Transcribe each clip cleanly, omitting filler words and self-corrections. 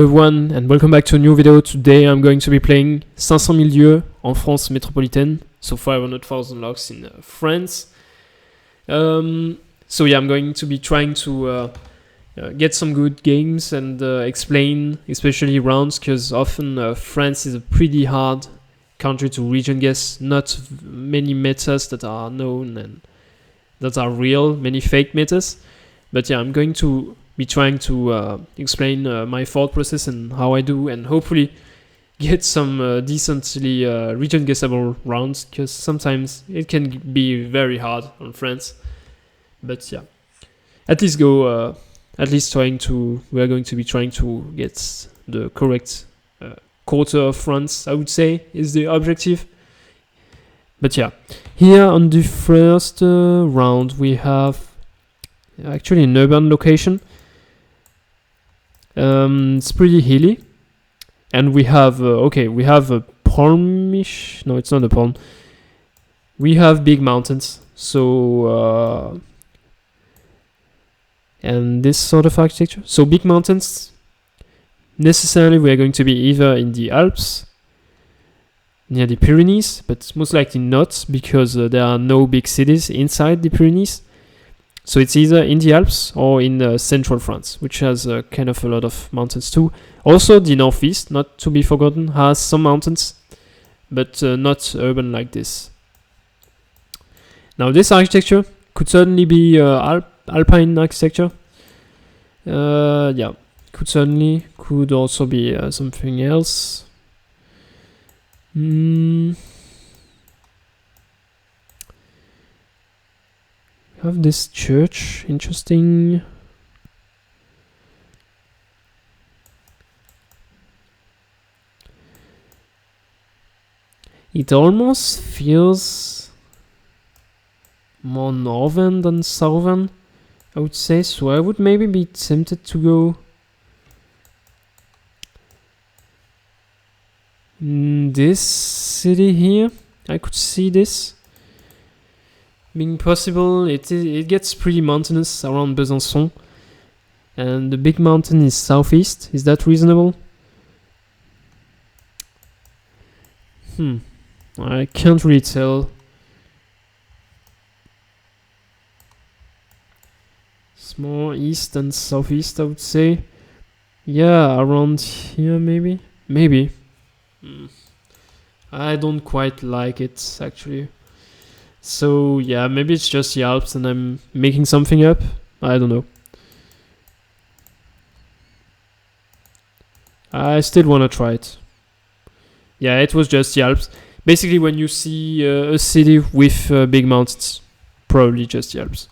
Everyone, and welcome back to a new video. Today I'm going to be playing 500 000 lieux en France métropolitaine, so 500,000 locks in France. So yeah, I'm going to be trying to get some good games and explain, especially rounds, because often France is a pretty hard country to region guess. Not many metas that are known and that are real, many fake metas. But yeah, I'm going to be trying to explain my thought process and how I do, and hopefully get some decently region guessable rounds, because sometimes it can be very hard on France. But yeah, at least we are going to be trying to get the correct quarter of France, I would say, is the objective. But yeah, here on the first round we have actually an urban location. It's pretty hilly, and we have we have a palmish. No, it's not a palm. We have big mountains, so and this sort of architecture. So big mountains. Necessarily, we are going to be either in the Alps, near the Pyrenees, but most likely not, because there are no big cities inside the Pyrenees. So it's either in the Alps or in central France, which has kind of a lot of mountains too. Also, the northeast, not to be forgotten, has some mountains, but not urban like this. Now, this architecture could certainly be alpine architecture. Yeah, could also be something else. Have this church, interesting. It almost feels more northern than southern, I would say, so I would maybe be tempted to go in this city here. I could see this being possible. It gets pretty mountainous around Besançon, and the big mountain is southeast. Is that reasonable? I can't really tell. It's more east and southeast, I would say. Yeah, around here maybe. I don't quite like it, actually. So yeah, maybe it's just the Alps and I'm making something up. I don't know. I still want to try it. Yeah, it was just the Alps. Basically, when you see a city with big mountains, probably just the Alps.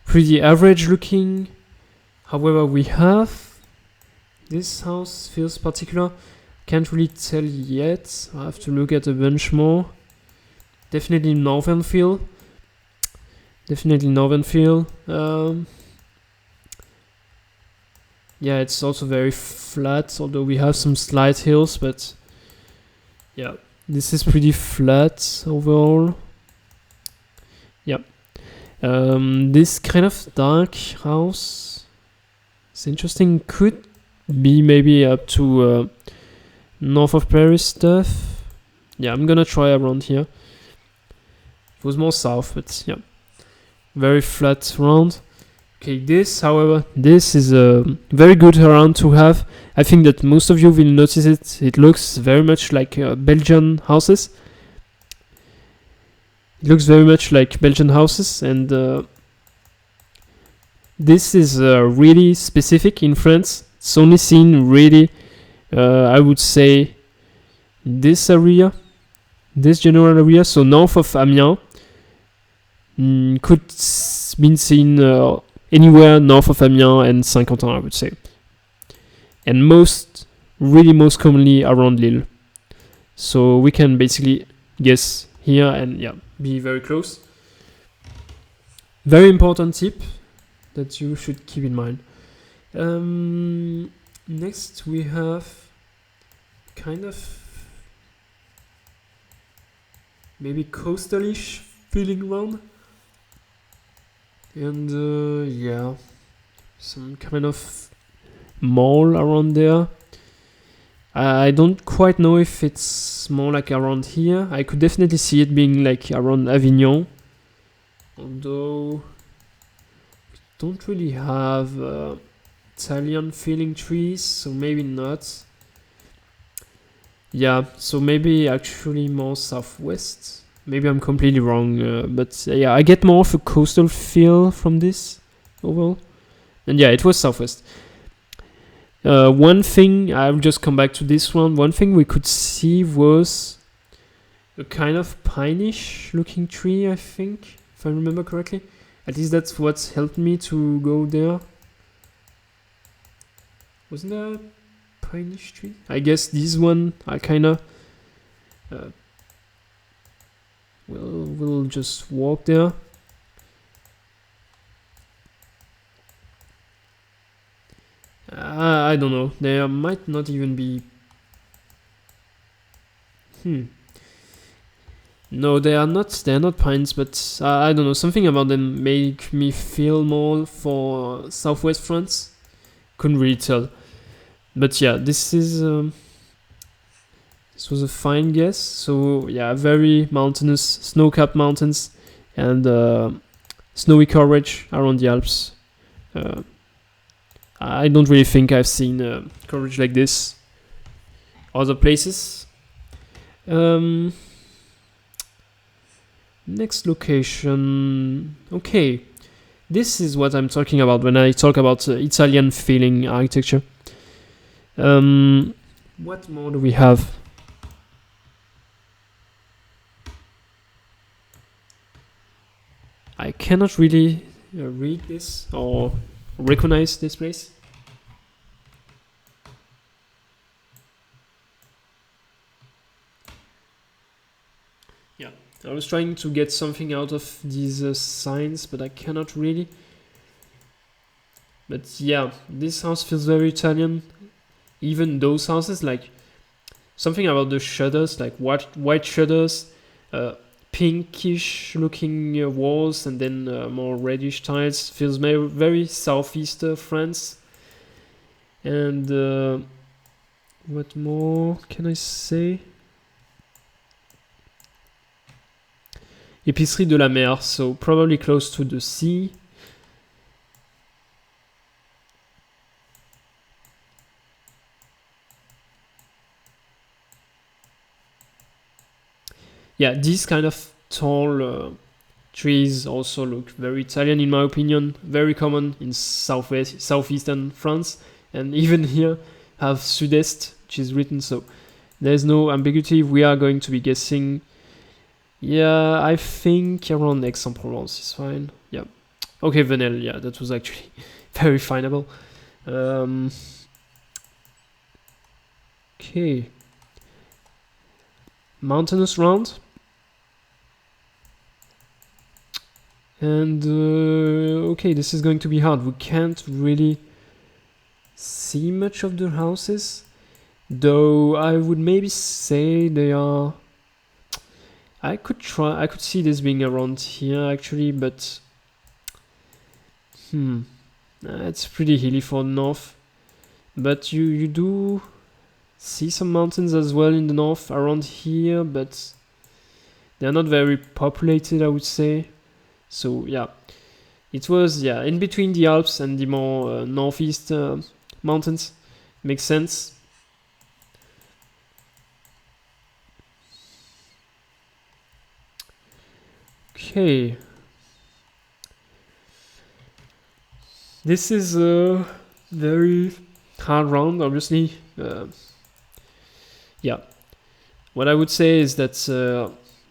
Pretty average looking. However, we have this house feels particular. Can't really tell yet. I have to look at a bunch more. Definitely northern feel. Yeah, it's also very flat, although we have some slight hills, but yeah, this is pretty flat overall. Yeah. This kind of dark house is interesting. Could be maybe up to north of Paris stuff. Yeah, I'm gonna try around here. It was more south, but yeah, very flat round. Okay, however, this is a very good round to have. I think that most of you will notice it. It looks very much like Belgian houses. And this is really specific in France. It's only seen really, I would say, this general area, so north of Amiens, could be seen anywhere north of Amiens and Saint-Quentin, I would say. And most commonly around Lille. So we can basically guess here and yeah, be very close. Very important tip that you should keep in mind. Next we have kind of maybe coastalish feeling around. And yeah, some kind of mall around there. I don't quite know if it's more like around here. I could definitely see it being like around Avignon, although we don't really have Italian feeling trees, so maybe not. Yeah, so maybe actually more southwest. Maybe I'm completely wrong, but yeah, I get more of a coastal feel from this overall. And yeah, it was southwest. One thing, I'll just come back to this one. One thing we could see was a kind of pineish looking tree, I think, if I remember correctly. At least that's what helped me to go there. Wasn't there a pineish tree? I guess this one, I kind of... we'll just walk there. I don't know. There might not even be... No, they are not pines, but I don't know. Something about them make me feel more for southwest France. Couldn't really tell. But yeah, this was a fine guess. So yeah, very mountainous, snow-capped mountains, and snowy coverage around the Alps. I don't really think I've seen coverage like this other places. Next location. Okay, this is what I'm talking about when I talk about Italian feeling architecture. What more do we have? I cannot really read this or recognize this place. Yeah, I was trying to get something out of these signs, but I cannot really. But yeah, this house feels very Italian. Even those houses, like something about the shutters, like white shutters, pinkish looking walls, and then more reddish tiles, feels very southeast France. And what more can I say? Épicerie de la mer, so probably close to the sea. Yeah, these kind of tall trees also look very Italian in my opinion. Very common in southeastern France, and even here have Sud-Est, which is written, so there's no ambiguity. We are going to be guessing. Yeah, I think around Aix-en-Provence is fine. Yeah. Okay, Venelle, yeah, that was actually very findable. Okay. Mountainous round. And okay, this is going to be hard. We can't really see much of the houses, though I would maybe say they are... I could see this being around here actually, but it's pretty hilly for the north. But you do see some mountains as well in the north around here, but they're not very populated, I would say. So yeah, it was in between the Alps and the more northeast mountains. Makes sense. Okay. This is a very hard round, obviously. Yeah. What I would say is that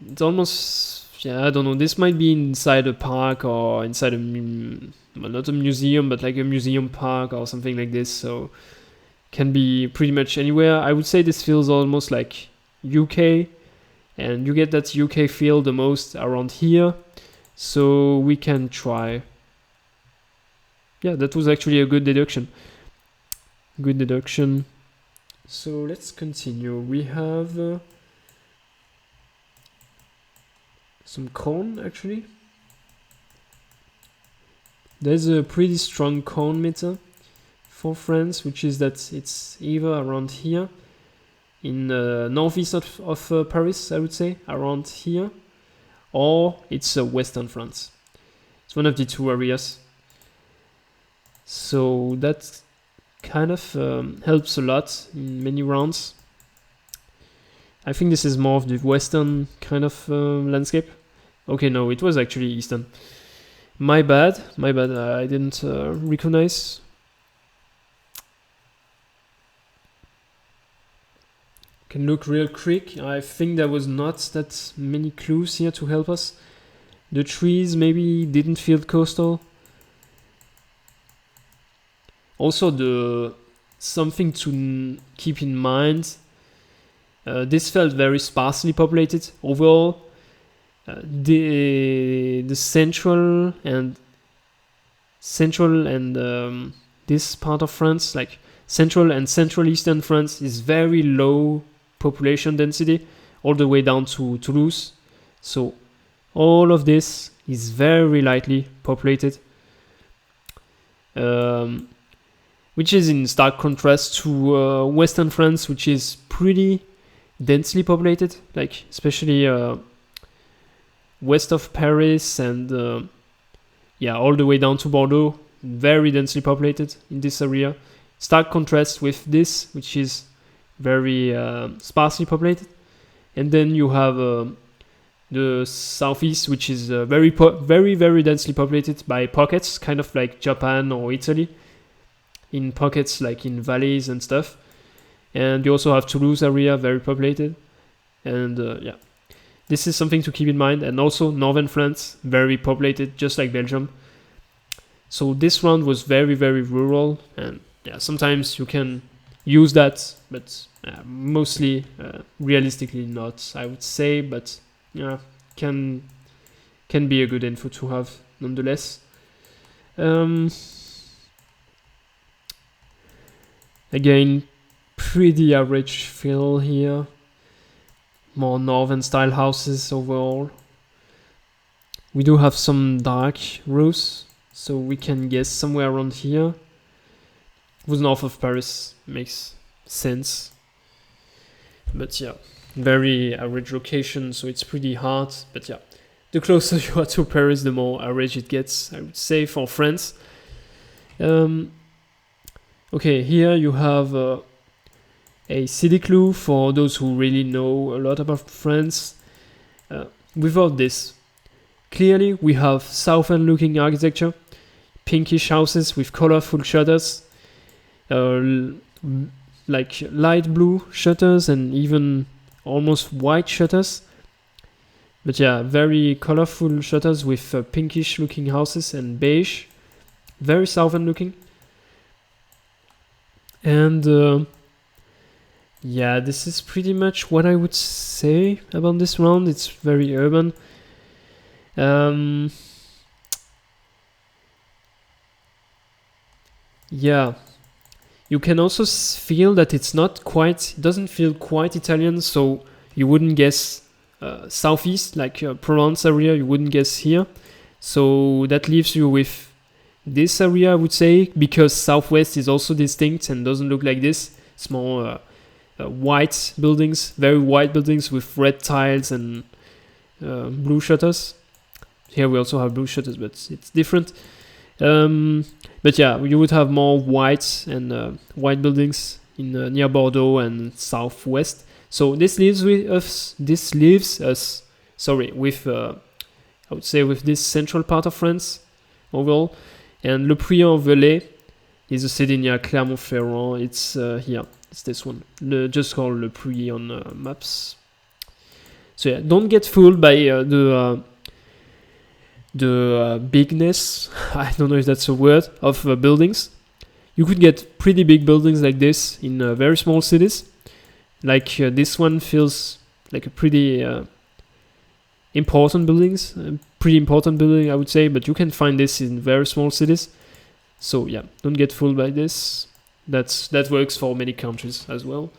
it's almost... Yeah, I don't know. This might be inside a park or inside well, not a museum, but like a museum park or something like this. So can be pretty much anywhere. I would say this feels almost like UK, and you get that UK feel the most around here. So we can try. Yeah, that was actually a good deduction. Good deduction. So let's continue. We have... some corn actually. There's a pretty strong corn meter for France, which is that it's either around here, in northeast of Paris, I would say, around here, or it's western France. It's one of the two areas. So that kind of helps a lot in many rounds. I think this is more of the western kind of landscape. Okay, no, it was actually eastern. My bad, I didn't recognize. Can look real quick. I think there was not that many clues here to help us. The trees maybe didn't feel coastal. Also, something to keep in mind. This felt very sparsely populated overall. The central and this part of France, like central and central eastern France, is very low population density, all the way down to Toulouse. So all of this is very lightly populated, which is in stark contrast to western France, which is pretty densely populated, like especially west of Paris and all the way down to Bordeaux, very densely populated in this area. Stark contrast with this, which is very sparsely populated. And then you have the southeast, which is very densely populated by pockets, kind of like Japan or Italy, in pockets like in valleys and stuff. And you also have Toulouse area, very populated. And this is something to keep in mind. And also northern France, very populated, just like Belgium. So this round was very, very rural. And sometimes you can use that, but mostly realistically not, I would say. But can be a good info to have nonetheless. Again, pretty average fill here. More northern style houses overall. We do have some dark roofs, so we can guess somewhere around here. It was north of Paris, makes sense. But very average location, so it's pretty hard. But the closer you are to Paris, the more average it gets, I would say, for France. Okay, here you have a city clue for those who really know a lot about France. Without this, clearly we have southern looking architecture, pinkish houses with colorful shutters, like light blue shutters and even almost white shutters. But very colorful shutters with pinkish looking houses and beige, very southern looking. And this is pretty much what I would say about this round. It's very urban. You can also feel that it doesn't feel quite Italian, so you wouldn't guess southeast, like Provence area, you wouldn't guess here. So that leaves you with this area, I would say, because southwest is also distinct and doesn't look like this. It's more white buildings, very white buildings with red tiles and blue shutters. Here we also have blue shutters, but it's different. But you would have more white and white buildings in near Bordeaux and southwest. So this leaves us with I would say with this central part of France overall. And Le Puy-en-Velay is a city near Clermont-Ferrand. It's here. It's this one. Just called Le Puy on maps. So don't get fooled by the bigness, I don't know if that's a word, of buildings. You could get pretty big buildings like this in very small cities. Like this one feels like a pretty important building, I would say, but you can find this in very small cities. So don't get fooled by this. That works for many countries as well.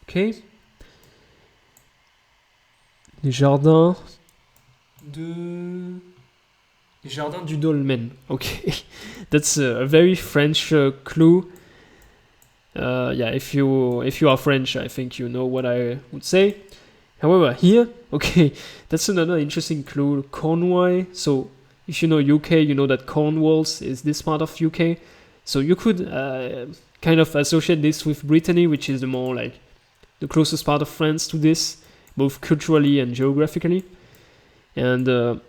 Okay. Les jardins de... Les jardins du dolmen. Okay, that's a very French clue. Yeah, if you are French, I think you know what I would say. However, here, okay, that's another interesting clue. Cornwall. So if you know UK, you know that Cornwalls is this part of UK. So you could kind of associate this with Brittany, which is the more like the closest part of France to this, both culturally and geographically. And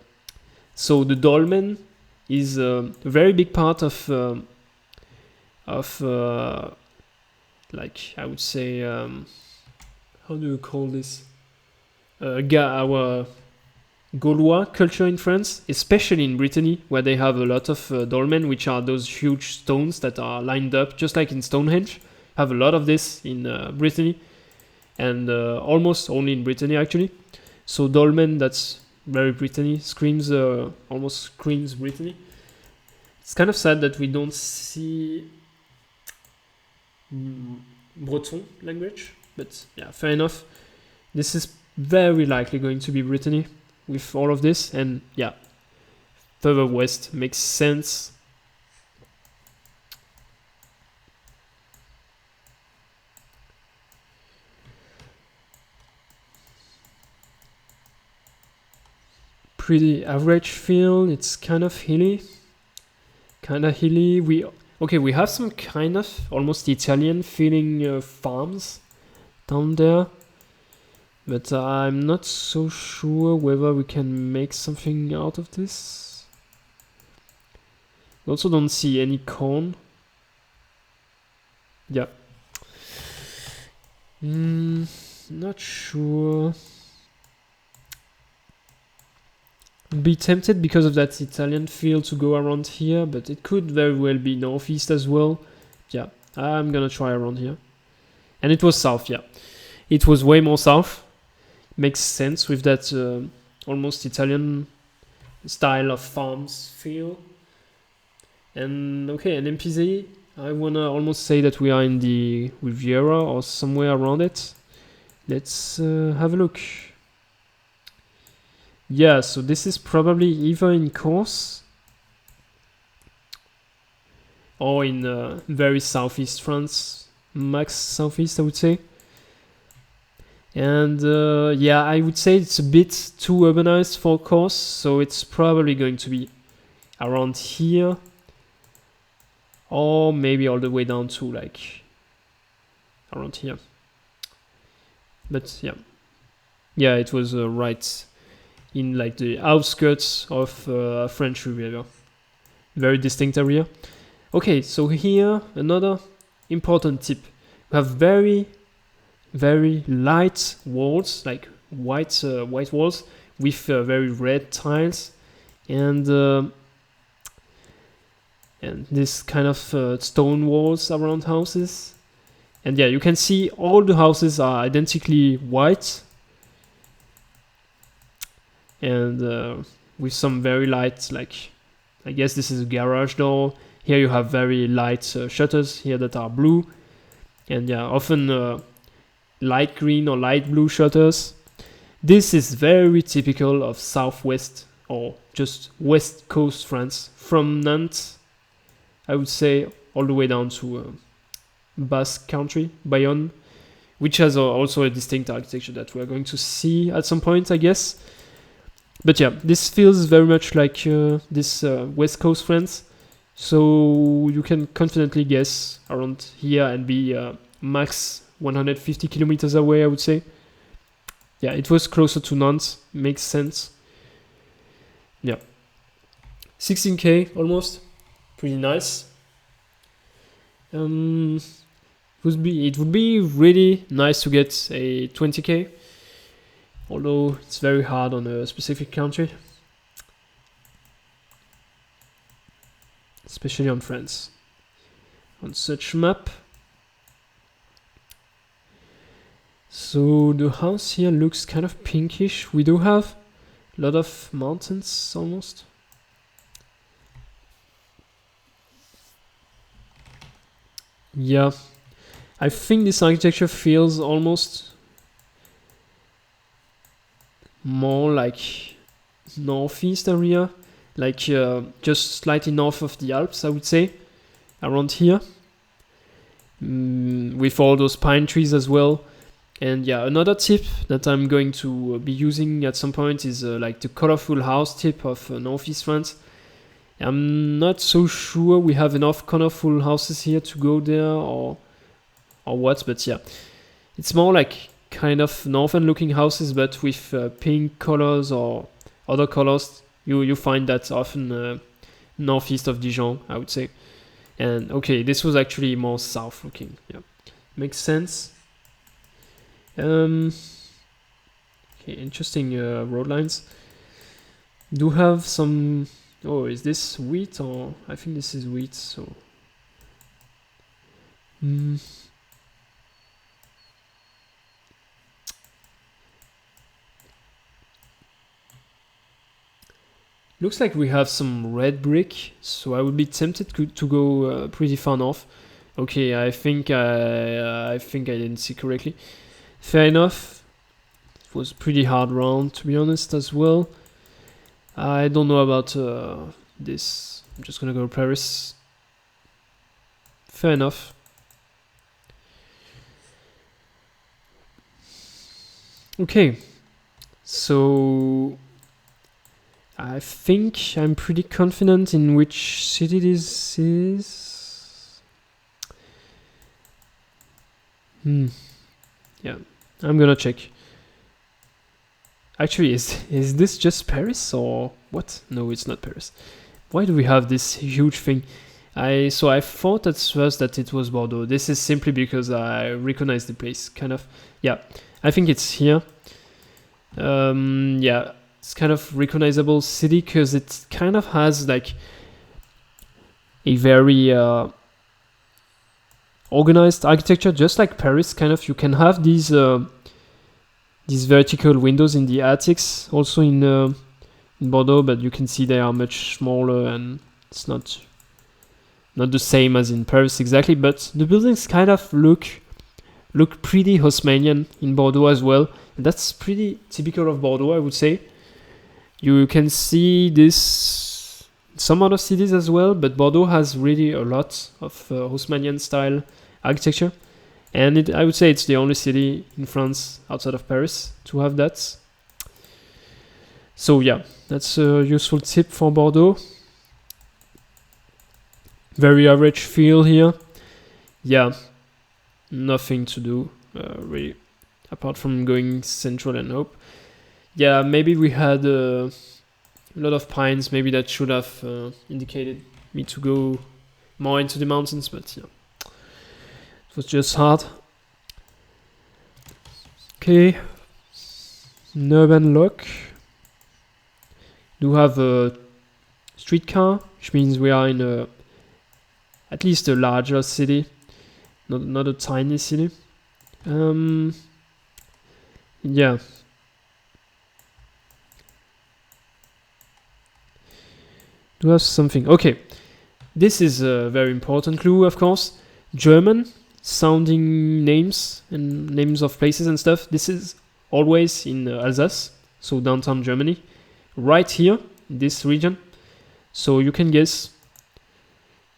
so the dolmen is a very big part of like I would say, how do you call this? Our Gaulois culture in France, especially in Brittany, where they have a lot of dolmen, which are those huge stones that are lined up, just like in Stonehenge. Have a lot of this in Brittany, and almost only in Brittany actually. So dolmen, that's very Brittany, almost screams Brittany. It's kind of sad that we don't see Breton language, but yeah, fair enough. This is very likely going to be Brittany with all of this, and yeah, further west makes sense. Pretty average field. It's kind of hilly. We have some kind of almost Italian feeling farms down there, but I'm not so sure whether we can make something out of this. We also don't see any corn. Yeah. Not sure. Be tempted because of that Italian feel to go around here, but it could very well be northeast as well. Yeah, I'm gonna try around here. And it was south, yeah. It was way more south. Makes sense with that almost Italian style of farms feel. And okay, an MPZ, I wanna almost say that we are in the Riviera or somewhere around it. Let's have a look. Yeah, so this is probably either in Corse or in very southeast France, max southeast I would say. And yeah, I would say it's a bit too urbanized for Corse, so it's probably going to be around here, or maybe all the way down to like around here. But yeah, it was right in like the outskirts of French Riviera. Very distinct area. Okay, so here another important tip. We have very, very light walls, like white walls with very red tiles, and this kind of stone walls around houses. And yeah, you can see all the houses are identically white, and with some very light, like I guess this is a garage door. Here you have very light shutters here that are blue, and yeah, often light green or light blue shutters. This is very typical of southwest or just west coast France, from Nantes, I would say, all the way down to Basque country, Bayonne, which has also a distinct architecture that we are going to see at some point, I guess. But yeah, this feels very much like this West Coast France, so you can confidently guess around here and be max 150 kilometers away, I would say. Yeah, it was closer to Nantes, makes sense. Yeah, 16k almost, pretty nice. It would be really nice to get a 20k. Although it's very hard on a specific country, especially on France. On such map. So the house here looks kind of pinkish. We do have a lot of mountains almost. Yeah, I think this architecture feels almost more like northeast area, like just slightly north of the Alps, I would say, around here, with all those pine trees as well. And yeah, another tip that I'm going to be using at some point is like the colorful house tip of northeast France. I'm not so sure we have enough colorful houses here to go there or what, but yeah, it's more like kind of northern looking houses, but with pink colors or other colors. You find that often northeast of Dijon, I would say. And okay, this was actually more south looking. Yeah, makes sense. Okay, interesting road lines. Do have some. Oh, is this wheat or I think this is wheat? So. Looks like we have some red brick, so I would be tempted to go pretty far north. Okay, I think I didn't see correctly. Fair enough. It was a pretty hard round, to be honest, as well. I don't know about this. I'm just gonna go to Paris. Fair enough. Okay, so I think I'm pretty confident in which city this is. Yeah, I'm gonna check. Actually, is this just Paris or what? No, it's not Paris. Why do we have this huge thing? So I thought at first that it was Bordeaux. This is simply because I recognize the place, kind of. Yeah, I think it's here. Yeah, it's kind of recognizable city because it kind of has like a very organized architecture, just like Paris. Kind of, you can have these vertical windows in the attics, also in Bordeaux, but you can see they are much smaller and it's not the same as in Paris exactly. But the buildings kind of look pretty Haussmannian in Bordeaux as well. And that's pretty typical of Bordeaux, I would say. You can see this in some other cities as well, but Bordeaux has really a lot of Haussmannian style architecture. And I would say it's the only city in France outside of Paris to have that. So yeah, that's a useful tip for Bordeaux. Very average feel here. Yeah, nothing to do really, apart from going central and hope. Yeah, maybe we had a lot of pines. Maybe that should have indicated me to go more into the mountains, but yeah, it was just hard. Okay, an urban look. Do have a streetcar, which means we are in at least a larger city, not a tiny city. Yeah. Do have something. Okay, this is a very important clue, of course. German sounding names and names of places and stuff. This is always in Alsace, so downtown Germany, right here in this region. So you can guess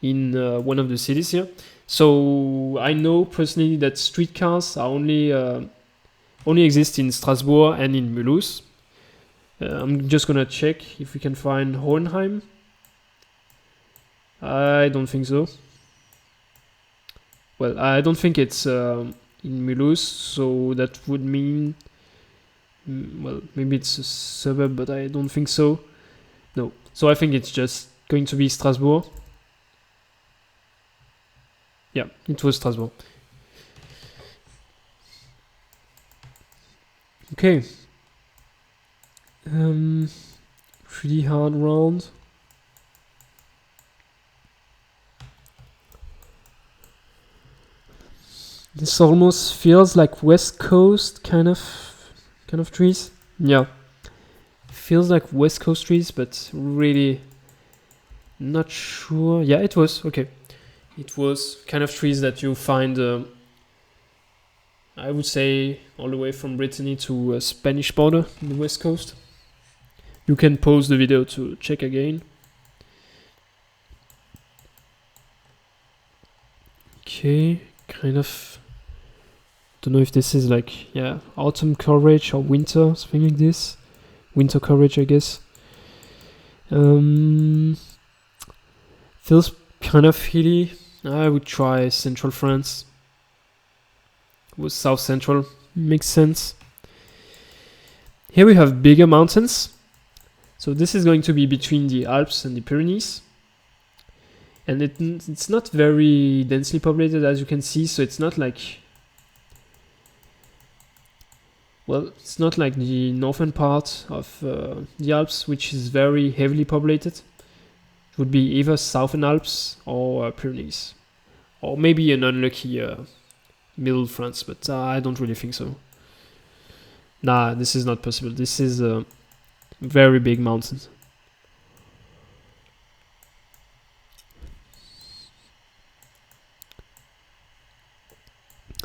in one of the cities here. So I know personally that streetcars are only exist in Strasbourg and in Mulhouse. I'm just gonna check if we can find Hohenheim. I don't think so. Well, I don't think it's in Mulhouse, so that would mean, well, maybe it's a suburb, but I don't think so. No, so I think it's just going to be Strasbourg. Yeah, it was Strasbourg. Okay. Pretty hard round. This almost feels like West Coast kind of trees. Yeah, feels like West Coast trees, but really not sure. Yeah, it was okay. It was kind of trees that you find I would say all the way from Brittany to Spanish border in the west coast. You can pause the video to check again. Okay, kind of. Don't know if this is like, yeah, autumn coverage or winter, something like this. Winter coverage, I guess. Feels kind of hilly. I would try central France. Was south central, makes sense. Here we have bigger mountains. So this is going to be between the Alps and the Pyrenees. And it's not very densely populated, as you can see, so it's not like... Well, it's not like the northern part of the Alps, which is very heavily populated. It would be either Southern Alps or Pyrenees. Or maybe an unlucky middle France, but I don't really think so. Nah, this is not possible. This is a very big mountain.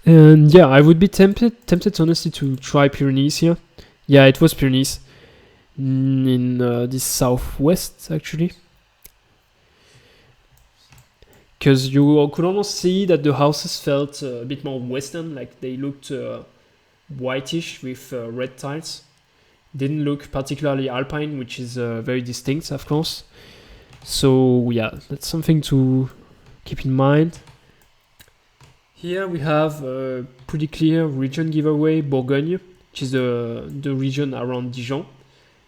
And yeah, I would be tempted honestly to try Pyrenees here. Yeah, it was Pyrenees in the southwest actually. Because you could almost see that the houses felt a bit more western, like they looked whitish with red tiles. Didn't look particularly alpine, which is very distinct, of course. So yeah, that's something to keep in mind. Here we have a pretty clear region giveaway, Bourgogne, which is the region around Dijon.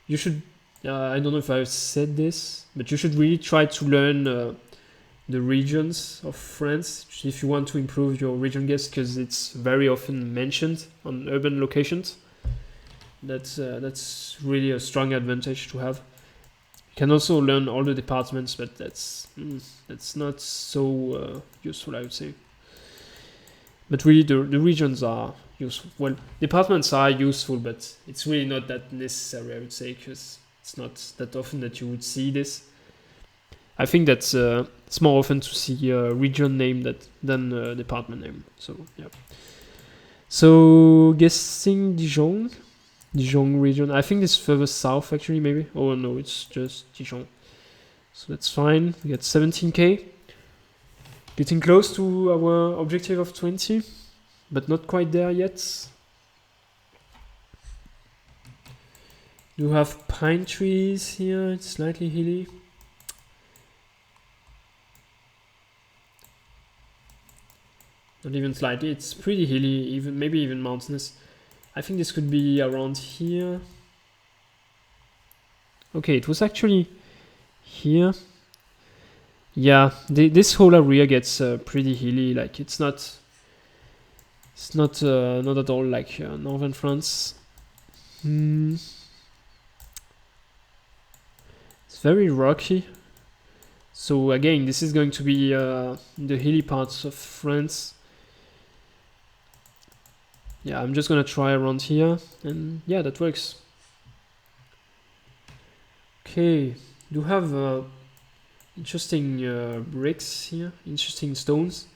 You should, I don't know if I've said this, but you should really try to learn the regions of France if you want to improve your region guess, because it's very often mentioned on urban locations. That's really a strong advantage to have. You can also learn all the departments, but that's not so useful, I would say. But really, the regions are useful. Well, departments are useful, but it's really not that necessary, I would say, because it's not that often that you would see this. I think that's it's more often to see a region name than a department name. So yeah. So guessing Dijon region. I think it's further south actually, maybe. Oh no, it's just Dijon. So that's fine. We got 17k. Getting close to our objective of 20, but not quite there yet. You have pine trees here. It's slightly hilly. Not even slightly, it's pretty hilly, maybe even mountainous. I think this could be around here. Okay, it was actually here. Yeah, this whole area gets pretty hilly. Like it's not at all like northern France. It's very rocky. So again, this is going to be the hilly parts of France. Yeah, I'm just gonna try around here, and yeah, that works. Okay, you have interesting bricks here, interesting stones.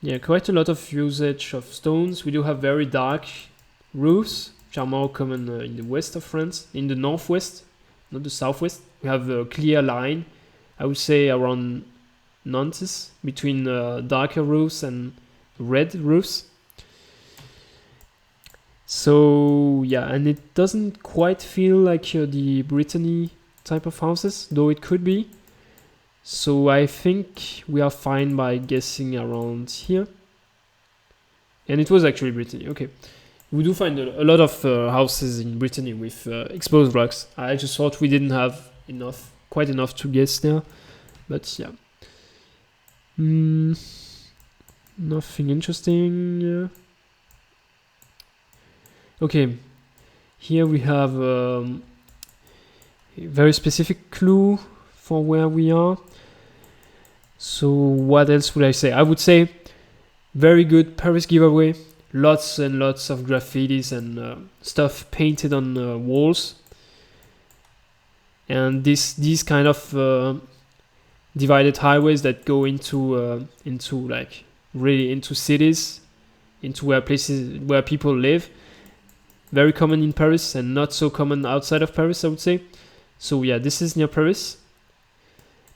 Yeah, quite a lot of usage of stones. We do have very dark roofs, which are more common in the west of France. In the northwest, not the southwest, we have a clear line, I would say around Nantes, between darker roofs and red roofs. So yeah, and it doesn't quite feel like the Brittany type of houses, though it could be. So I think we are fine by guessing around here. And it was actually Brittany, okay. We do find a lot of houses in Brittany with exposed rocks. I just thought we didn't have quite enough to guess there. But yeah. Nothing interesting. Yeah. Okay, here we have a very specific clue for where we are. So what else would I say? I would say very good Paris giveaway. Lots and lots of graffitis and stuff painted on walls. And these kind of divided highways that go into like really into cities, into where people live. Very common in Paris and not so common outside of Paris, I would say. So yeah, this is near Paris.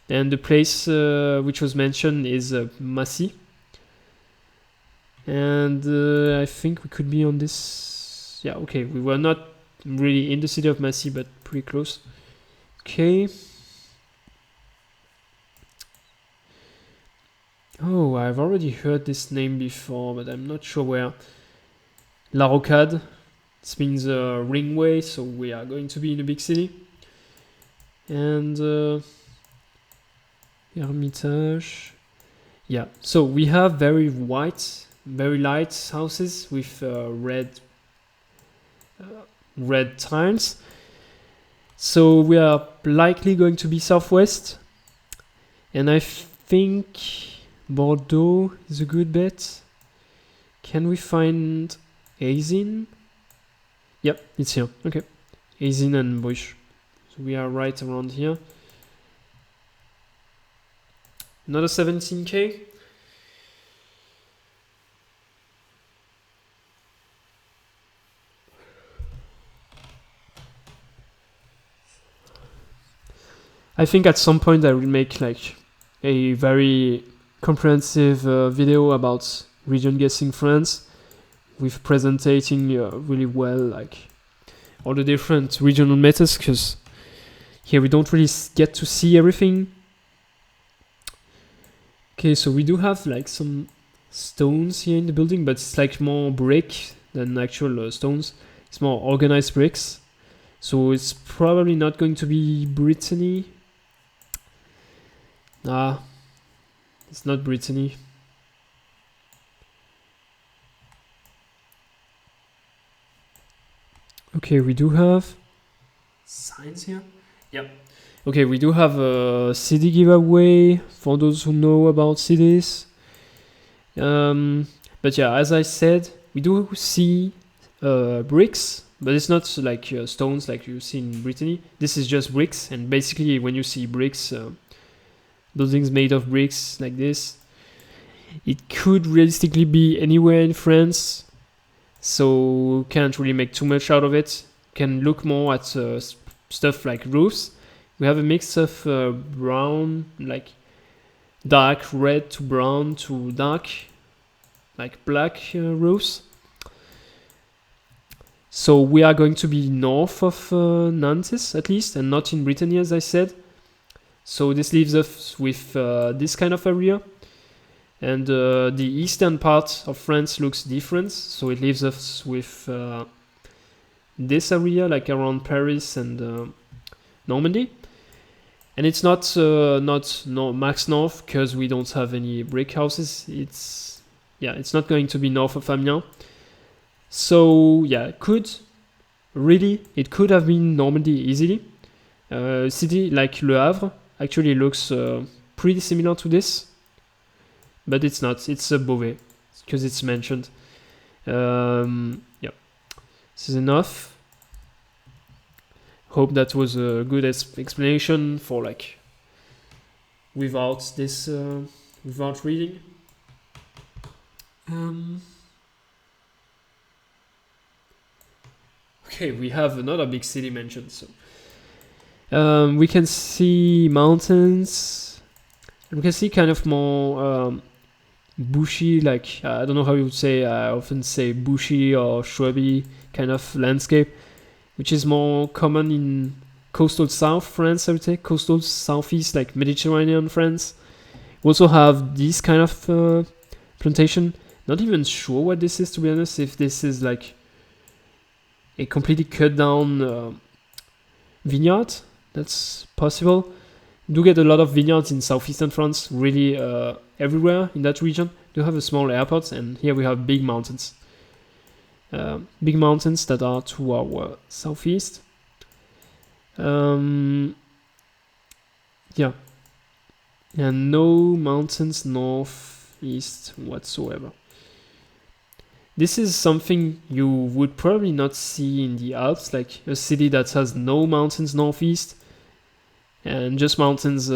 And the place which was mentioned is Massy. And I think we could be on this. Yeah, okay, we were not really in the city of Massy, but pretty close. Okay. Oh, I've already heard this name before, but I'm not sure where. La Rocade. This means ringway, so we are going to be in a big city. And Hermitage. Yeah, so we have very white, very light houses with red tiles. So we are likely going to be southwest. And I think Bordeaux is a good bet. Can we find Azin? Yep, it's here. Okay. Azin and Bush. So we are right around here. Another 17k. I think at some point I will make like a very comprehensive video about Regionguessing France, with presenting really well like all the different regional methods, because here we don't really get to see everything. Okay, so we do have like some stones here in the building, but it's like more brick than actual stones. It's more organized bricks. So it's probably not going to be Brittany. Nah, it's not Brittany. Okay, we do have signs here. Yep. Okay, we do have a city giveaway for those who know about cities. But yeah, as I said, we do see bricks, but it's not like stones like you see in Brittany. This is just bricks, and basically when you see bricks, buildings made of bricks like this, it could realistically be anywhere in France. So can't really make too much out of it. Can look more at stuff like roofs. We have a mix of brown, like dark red to brown to dark, like black roofs. So we are going to be north of Nantes at least, and not in Brittany as I said. So this leaves us with this kind of area. And the eastern part of France looks different, so it leaves us with this area, like around Paris and Normandy. And it's not max north, because we don't have any brick houses. It's not going to be north of Amiens. So yeah, it could have been Normandy easily. City like Le Havre actually looks pretty similar to this. But it's not. It's a Beauvais because it's mentioned. Yeah, this is enough. Hope that was a good explanation for like without this without reading. Okay, we have another big city mentioned. So we can see mountains. And we can see kind of more bushy, like I don't know how you would say. I often say bushy or shrubby kind of landscape, which is more common in coastal South France, I would say, coastal Southeast, like Mediterranean France. We also have this kind of plantation. Not even sure what this is, to be honest, if this is like a completely cut down vineyard. That's possible. We do get a lot of vineyards in southeastern France, really everywhere in that region. We do have a small airport, and here we have big mountains. Big mountains that are to our southeast. Yeah. And no mountains northeast whatsoever. This is something you would probably not see in the Alps, like a city that has no mountains northeast and just mountains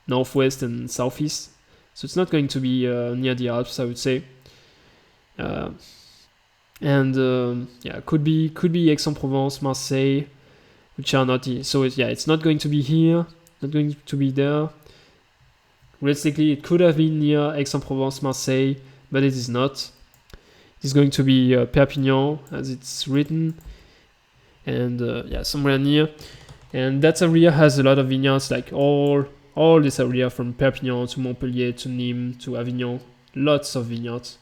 northwest and southeast. So it's not going to be near the Alps, I would say. Yeah, could be Aix-en-Provence, Marseille, which are not here. So it's not going to be here, not going to be there. Realistically, it could have been near Aix-en-Provence, Marseille, but it is not. It's going to be Perpignan, as it's written, and somewhere near. And that area has a lot of vineyards, like all this area from Perpignan to Montpellier to Nîmes to Avignon, lots of vineyards.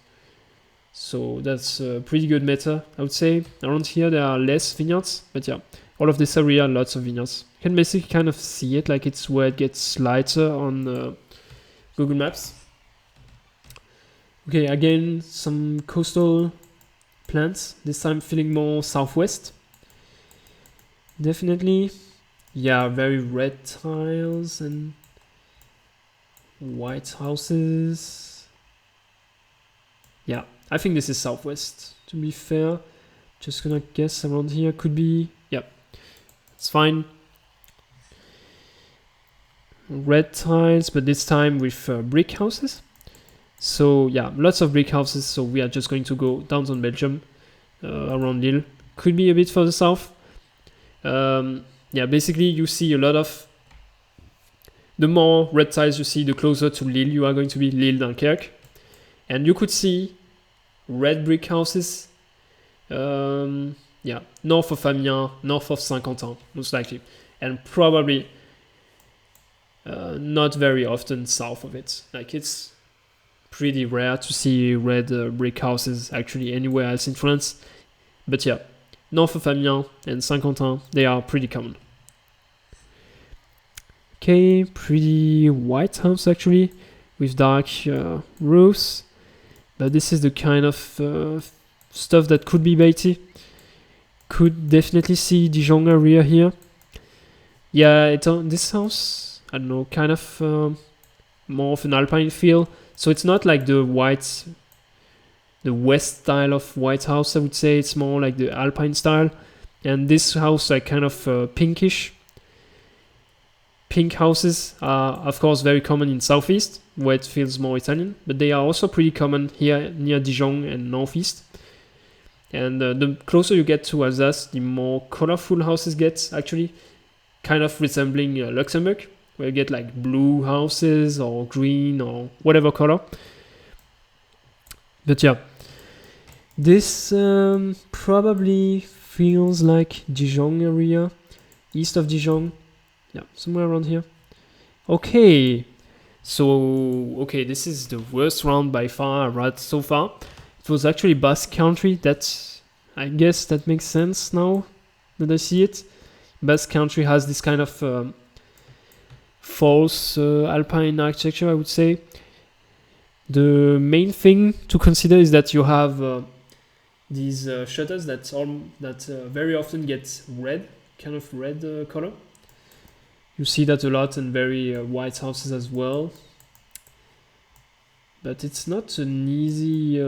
So that's a pretty good meta, I would say. Around here there are less vineyards, but yeah, all of this area, lots of vineyards. You can basically kind of see it, like it's where it gets lighter on Google Maps. Okay, again, some coastal plants, this time feeling more southwest. Definitely. Yeah, very red tiles and white houses. Yeah, I think this is southwest, to be fair. Just gonna guess around here. Could be, yeah, it's fine. Red tiles, but this time with brick houses. So yeah, lots of brick houses. So we are just going to go downtown Belgium, around Lille. Could be a bit further south. Yeah, basically you see a lot of, the more red tiles you see, the closer to Lille you are going to be, Lille, Dunkerque. And you could see red brick houses, yeah, north of Amiens, north of Saint-Quentin, most likely. And probably not very often south of it. Like, it's pretty rare to see red brick houses actually anywhere else in France. But yeah, north of Amiens and Saint-Quentin, they are pretty common. Okay, pretty white house actually, with dark roofs. But this is the kind of stuff that could be baity. Could definitely see Dijon area here. Yeah, this house, I don't know, kind of more of an alpine feel. So it's not like the west style of white house, I would say. It's more like the alpine style. And this house, like kind of pinkish. Pink houses are, of course, very common in southeast, where it feels more Italian. But they are also pretty common here near Dijon and northeast. And the closer you get to Alsace, the more colorful houses get, actually. Kind of resembling Luxembourg, where you get like blue houses or green or whatever color. But yeah, this probably feels like Dijon area, east of Dijon. Yeah, somewhere around here. Okay, so this is the worst round by far I've had so far. It was actually Basque country. I guess that makes sense now that I see it. Basque country has this kind of false alpine architecture, I would say. The main thing to consider is that you have these shutters that very often get red, kind of red color. You see that a lot in very white houses as well. But it's not an easy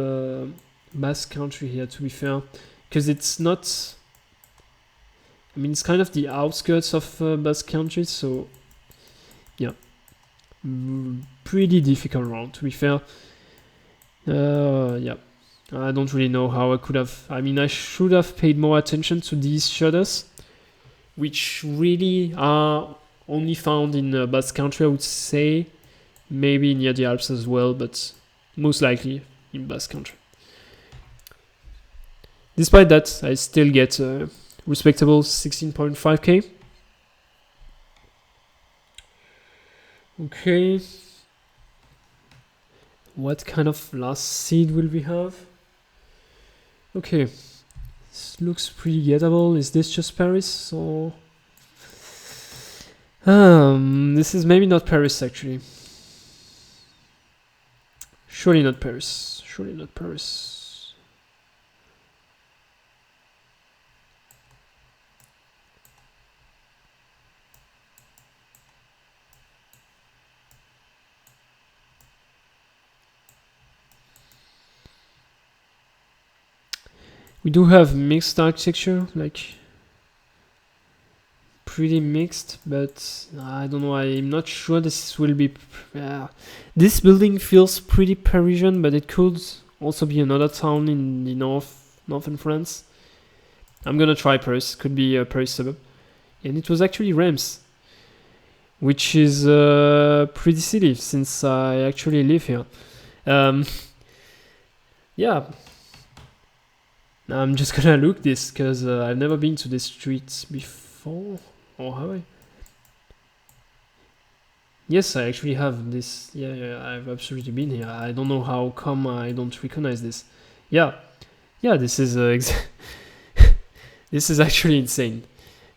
Basque country here, to be fair, because it's not. I mean, it's kind of the outskirts of Basque country, so yeah, pretty difficult round, to be fair. Yeah, I don't really know how I could have. I mean, I should have paid more attention to these shutters, which really are only found in Basque country, I would say. Maybe near the Alps as well, but most likely in Basque country. Despite that, I still get respectable 16.5k. Okay. What kind of last seed will we have? Okay. This looks pretty gettable. Is this just Paris or? This is maybe not Paris actually. Surely not Paris. Surely not Paris. We do have mixed architecture, like pretty mixed, but I don't know. I'm not sure this will be. This building feels pretty Parisian, but it could also be another town in the northern France. I'm gonna try Paris. Could be a Paris suburb, and it was actually Reims, which is a pretty city since I actually live here. Yeah. I'm just gonna look this because I've never been to this street before, or have I? Yes, I actually have this. Yeah, I've absolutely been here. I don't know how come I don't recognize this. Yeah, this is this is actually insane.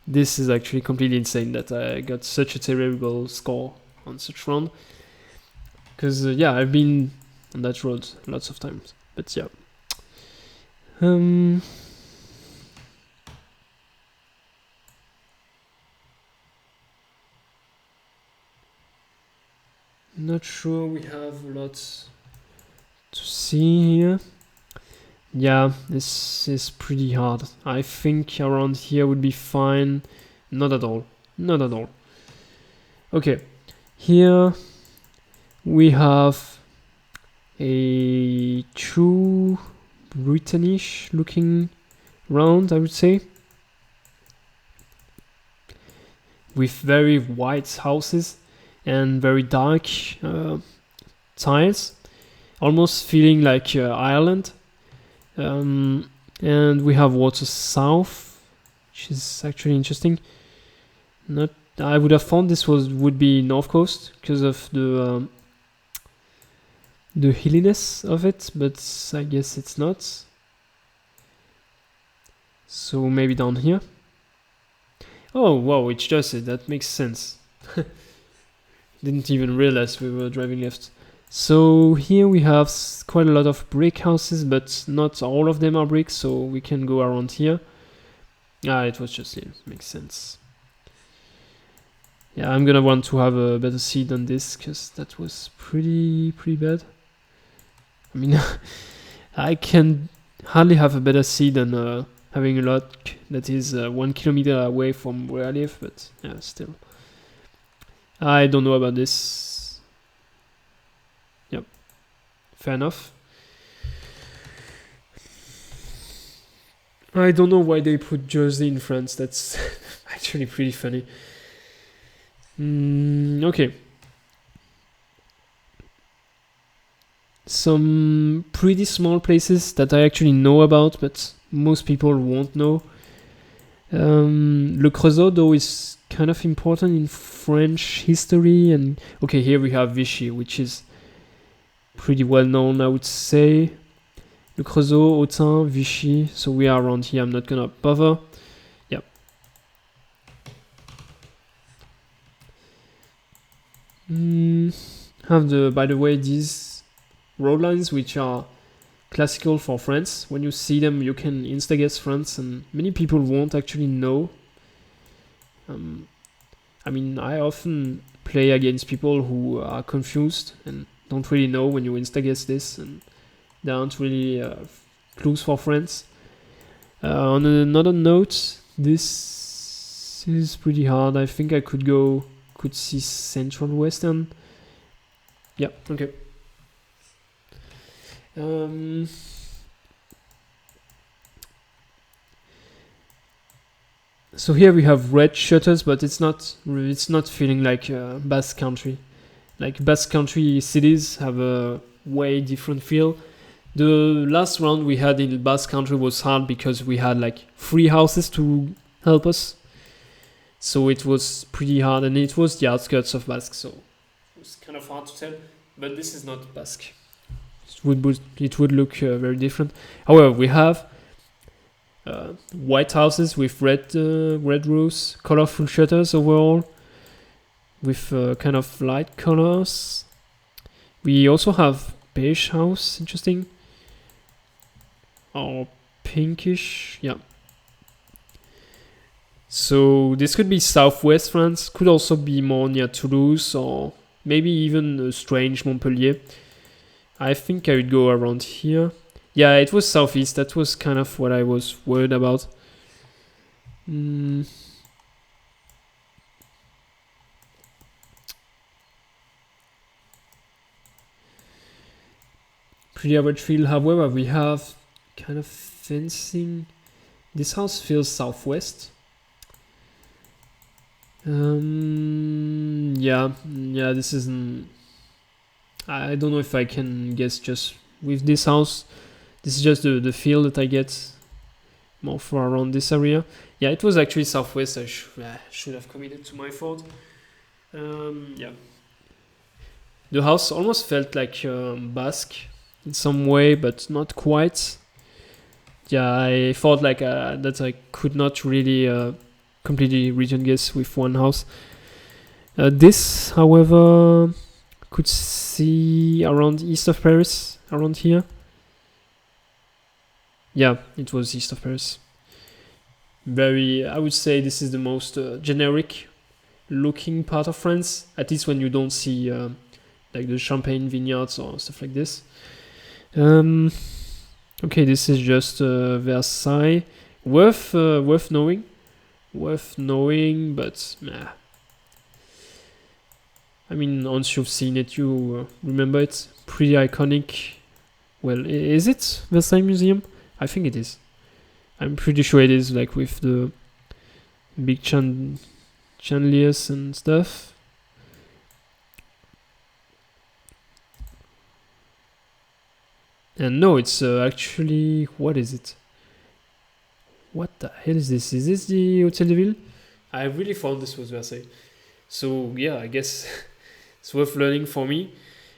This is actually completely insane that I got such a terrible score on such round. Because I've been on that road lots of times, but yeah. Not sure we have lots to see here. Yeah, this is pretty hard. I think around here would be fine. Not at all. Not at all. Okay, here we have a true Brittany-ish looking round, I would say, with very white houses and very dark tiles, almost feeling like Ireland. And we have water south, which is actually interesting. I would have thought this would be north coast because of the hilliness of it, but I guess it's not. So maybe down here. Oh wow, it's just it. That makes sense. Didn't even realize we were driving left. So here we have quite a lot of brick houses, but not all of them are brick, so we can go around here. It was just here. Makes sense. Yeah, I'm gonna want to have a better seed than this, because that was pretty bad. I mean, I can hardly have a better seed than having a lot that is 1 kilometer away from where I live, but yeah, still. I don't know about this. Yep, fair enough. I don't know why they put Jersey in France. That's actually pretty funny. Okay. Some pretty small places that I actually know about, but most people won't know. Le Creusot, though, is kind of important in French history. And okay, here we have Vichy, which is pretty well known, I would say. Le Creusot, Autun, Vichy. So we are around here. I'm not gonna bother. Yep. By the way, these road lines, which are classical for France. When you see them, you can Instaguess France, and many people won't actually know. I mean, I often play against people who are confused and don't really know when you Instaguess this, and there aren't really clues for France. On another note, this is pretty hard. I think I could see Central Western. Yeah, okay. So here we have red shutters, but it's not feeling like Basque country. Like Basque country cities have a way different feel. The last round we had in Basque country was hard because we had like 3 houses to help us. So it was pretty hard, and it was the outskirts of Basque, so it was kind of hard to tell. But this is not Basque. It would look very different. However, we have white houses with red roofs, colorful shutters overall, with kind of light colors. We also have beige house, interesting, or pinkish, yeah. So this could be southwest France, could also be more near Toulouse, or maybe even a strange Montpellier. I think I would go around here. Yeah, it was southeast. That was kind of what I was worried about. pretty average feel. However, we have kind of fencing. This house feels southwest. Yeah, this isn't. I don't know if I can guess just with this house. This is just the feel that I get more for around this area. Yeah, it was actually southwest. I should have committed to my thought. Yeah. The house almost felt like Basque in some way, but not quite. Yeah, I thought like that I could not really completely region guess with one house. This, however, could see around east of Paris, around here. Yeah, it was east of Paris. I would say this is the most generic looking part of France, at least when you don't see like the Champagne vineyards or stuff like this. Okay, this is just Versailles. Worth knowing, but nah. I mean, once you've seen it, you remember it. Pretty iconic. Well, is it Versailles Museum? I think it is. I'm pretty sure it is, like with the big chandeliers and stuff. And no, it's actually, what is it? What the hell is this? Is this the Hôtel de Ville? I really thought this was Versailles. So yeah, I guess it's worth learning for me.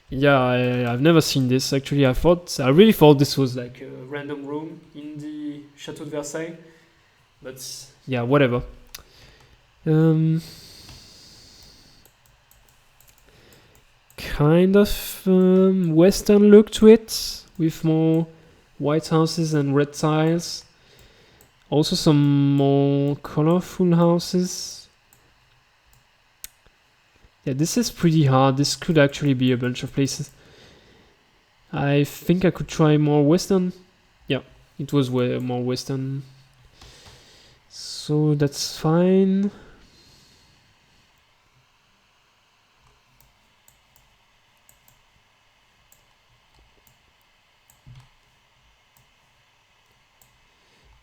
Yeah, I've never seen this actually. I really thought this was like a random room in the Chateau de Versailles. But yeah, whatever. Kind of Western look to it, with more white houses and red tiles. Also some more colorful houses. Yeah, this is pretty hard. This could actually be a bunch of places. I think I could try more Western. Yeah, it was way more Western. So that's fine.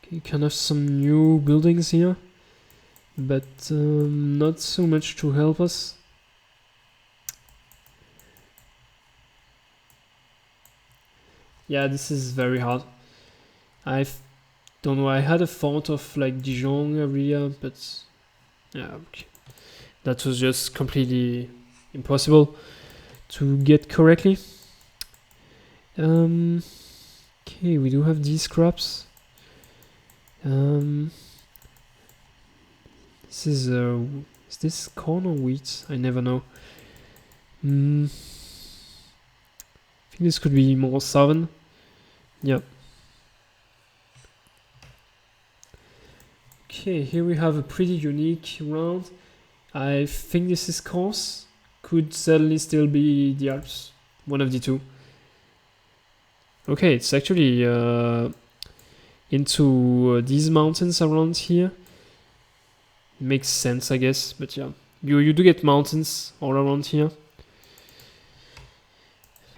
Okay, kind of some new buildings here, but not so much to help us. Yeah, this is very hard. I don't know, I had a thought of like Dijon area, but yeah, okay. That was just completely impossible to get correctly. Okay, we do have these scraps. This is this corn or wheat? I never know. I think this could be more southern. Yep. Okay, here we have a pretty unique round. I think this is coarse. Could certainly still be the Alps. One of the two. Okay, it's actually into these mountains around here. Makes sense, I guess, but yeah. You do get mountains all around here.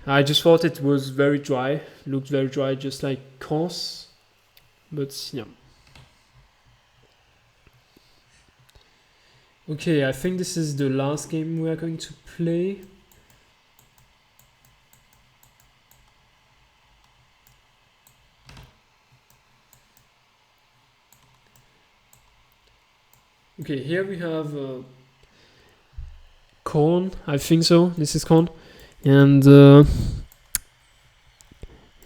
I just thought it was very dry. Looked very dry, just like coarse. But yeah. Okay, I think this is the last game we are going to play. Okay, here we have corn, I think so. This is corn. And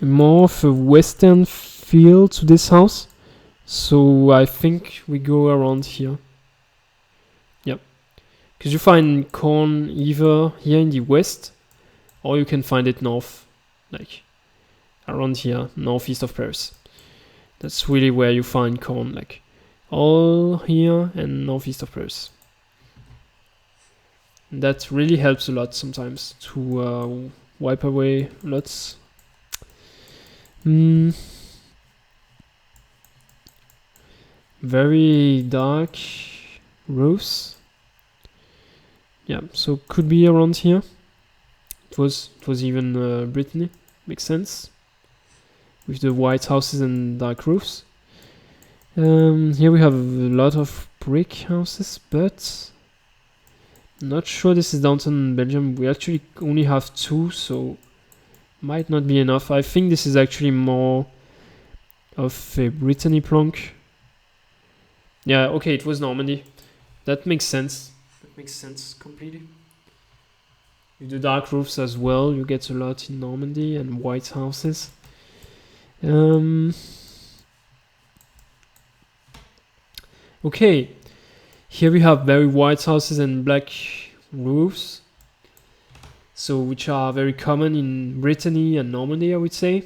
more of a western feel to this house. So I think we go around here. Yep. Because you find corn either here in the west, or you can find it north, like around here, northeast of Paris. That's really where you find corn, like all here and northeast of Paris. And that really helps a lot sometimes to wipe away lots. Very dark roofs. Yeah, so could be around here. It was even Brittany. Makes sense. With the white houses and dark roofs. Here we have a lot of brick houses, but not sure this is downtown Belgium. We actually only have 2, so might not be enough. I think this is actually more of a Brittany plank. Yeah, okay, it was Normandy. That makes sense. That makes sense completely. With the dark roofs as well, you get a lot in Normandy and white houses. Okay, here we have very white houses and black roofs, so which are very common in Brittany and Normandy, I would say.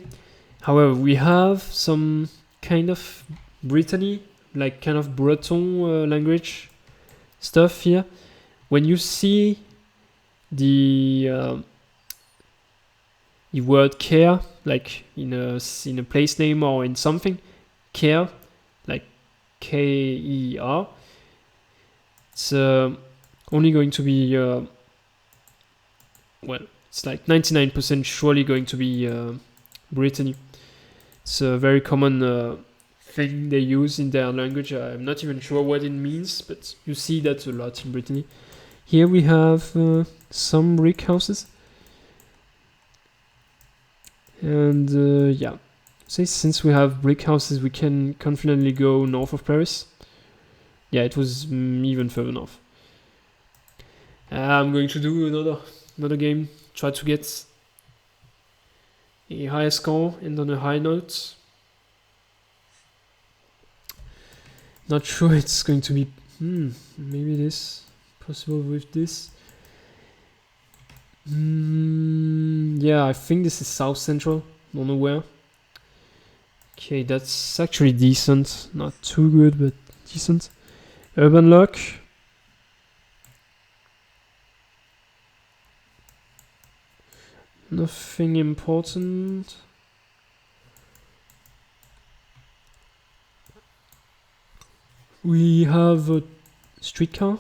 However, we have some kind of Brittany, like kind of Breton language stuff here. When you see the word care, like in a place name or in something, care, like K-E-R, it's only going to be well, it's like 99% surely going to be Brittany. It's a very common thing they use in their language. I'm not even sure what it means, but you see that a lot in Brittany. Here we have some brick houses. And yeah, say since we have brick houses, we can confidently go north of Paris. Yeah, it was even further north. I'm going to do another game. Try to get a higher score and on a high note. Not sure it's going to be. Maybe this possible with this. Yeah, I think this is South Central. Don't know where. Okay, that's actually decent. Not too good, but decent. Urban Lock. Nothing important. We have a streetcar.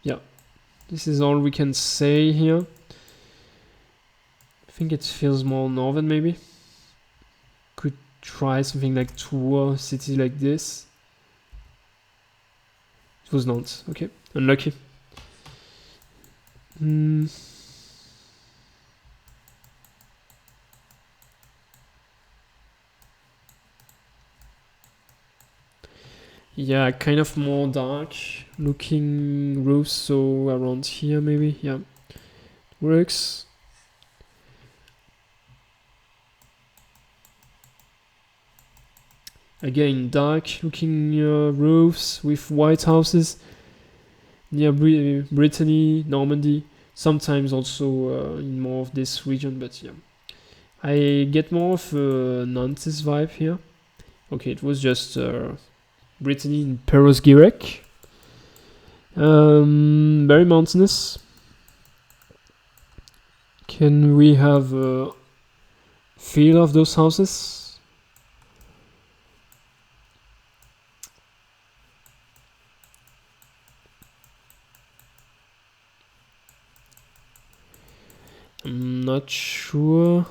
Yeah, this is all we can say here. I think it feels more northern maybe. Could try something like Tours, city like this. It was not. Okay, unlucky. Yeah, kind of more dark looking roofs, so around here maybe. Yeah, works. Again, dark looking roofs with white houses near Brittany, Normandy, sometimes also in more of this region, but yeah. I get more of a Nantes vibe here. Okay, it was just Brittany in Perros-Guirec. Very mountainous. Can we have a feel of those houses? I'm not sure.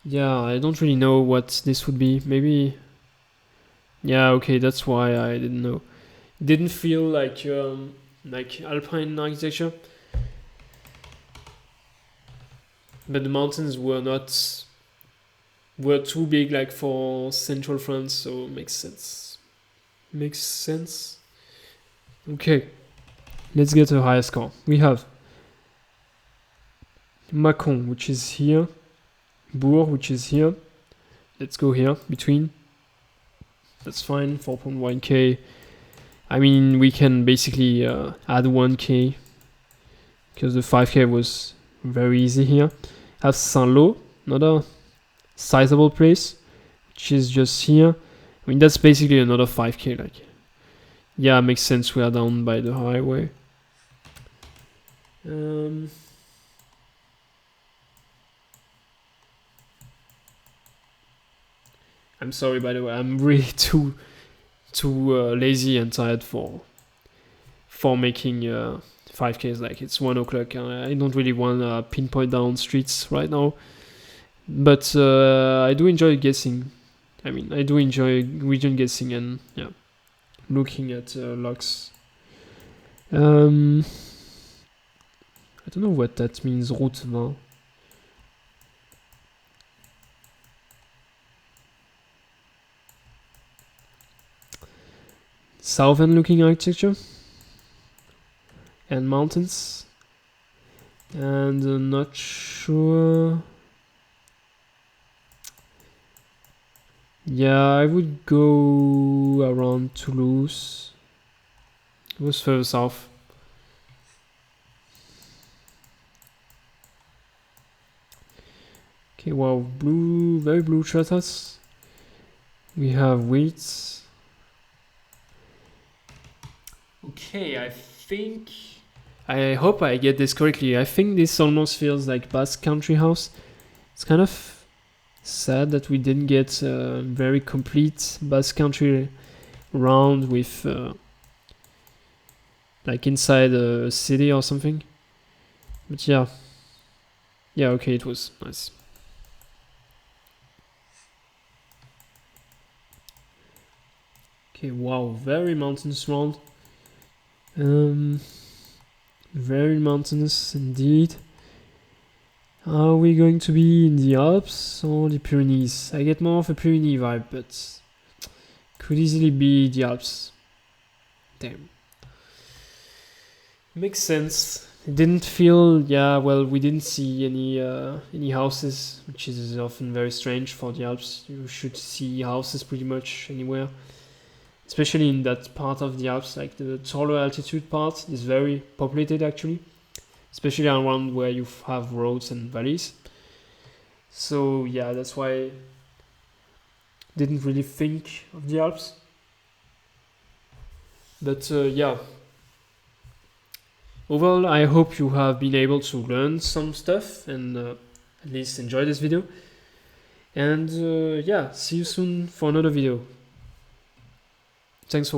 Yeah, I don't really know what this would be. Maybe. Yeah, okay, that's why I didn't know. It didn't feel like alpine architecture, but the mountains were too big like for central France, so it makes sense. Makes sense. Okay, let's get a higher score. We have Macon, which is here. Bourg, which is here. Let's go here, between. That's fine, 4.1k. I mean, we can basically add 1k, because the 5k was very easy here. Have Saint-Lô, another sizable place, which is just here. I mean, that's basically another 5k. Like, yeah, makes sense. We are down by the highway. I'm sorry, by the way. I'm really too lazy and tired for for making 5Ks. Like it's 1 o'clock. I don't really want to pinpoint down streets right now, but I do enjoy guessing. I mean, I do enjoy region guessing and looking at locks. I don't know what that means. Route 20. Southern looking architecture and mountains, and not sure. Yeah, I would go around Toulouse. It was further south. Okay, wow, blue, very blue shutters. We have weights. Okay, I hope I get this correctly. I think this almost feels like Basque country house. It's kind of sad that we didn't get a very complete Basque country round with like inside a city or something. But yeah, okay, it was nice. Okay, wow, very mountainous round. Very mountainous indeed. Are we going to be in the Alps or the Pyrenees? I get more of a Pyrenees vibe, but could easily be the Alps. Damn. Makes sense. It didn't feel, we didn't see any houses, which is often very strange for the Alps. You should see houses pretty much anywhere. Especially in that part of the Alps, like the taller altitude part is very populated actually, especially around where you have roads and valleys. So yeah, that's why I didn't really think of the Alps. But overall, I hope you have been able to learn some stuff and at least enjoy this video. And see you soon for another video. Thanks for watching.